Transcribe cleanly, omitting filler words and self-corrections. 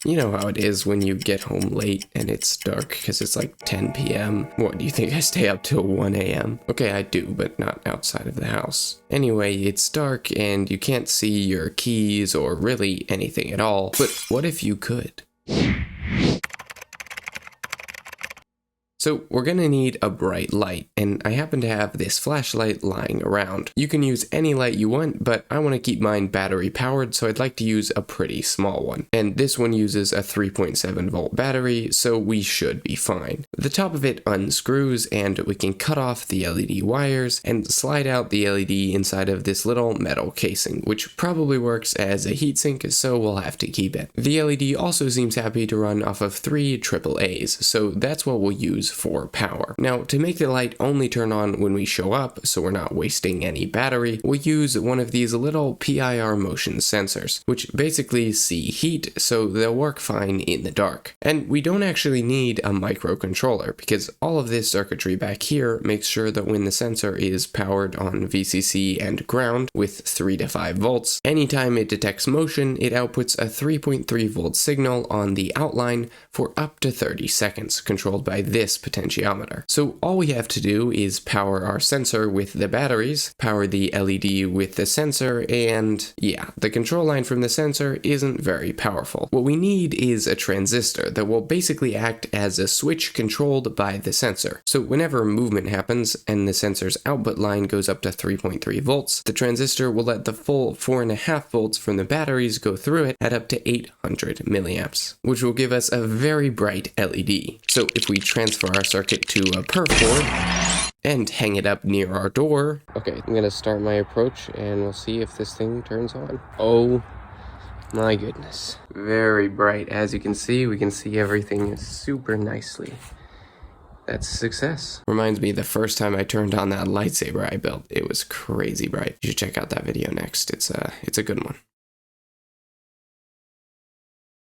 You know how it is when you get home late and it's dark because it's like 10 p.m. What, do you think I stay up till 1 a.m.? Okay, I do, but not outside of the house. Anyway, it's dark and you can't see your keys or really anything at all, but what if you could? So we're gonna need a bright light, and I happen to have this flashlight lying around. You can use any light you want, but I want to keep mine battery powered, so I'd like to use a pretty small one. And this one uses a 3.7 volt battery, so we should be fine. The top of it unscrews, and we can cut off the LED wires and slide out the LED inside of this little metal casing, which probably works as a heatsink, so we'll have to keep it. The LED also seems happy to run off of 3 AAAs, so that's what we'll use for power. Now, to make the light only turn on when we show up, so we're not wasting any battery, we'll use one of these little PIR motion sensors, which basically see heat, so they'll work fine in the dark. And we don't actually need a microcontroller, because all of this circuitry back here makes sure that when the sensor is powered on VCC and ground with 3 to 5 volts, anytime it detects motion, it outputs a 3.3 volt signal on the outline for up to 30 seconds, controlled by this potentiometer. So all we have to do is power our sensor with the batteries, power the LED with the sensor, and yeah, the control line from the sensor isn't very powerful. What we need is a transistor that will basically act as a switch controlled by the sensor. So whenever movement happens and the sensor's output line goes up to 3.3 volts, the transistor will let the full 4.5 volts from the batteries go through it at up to 800 milliamps, which will give us a very bright LED. So if we transfer our circuit to a perf board and hang it up near our door. Okay, I'm gonna start my approach and we'll see if this thing turns on. Oh my goodness. Very bright. As you can see, we can see everything super nicely. That's a success. Reminds me, the first time I turned on that lightsaber I built, it was crazy bright. You should check out that video next. It's a good one.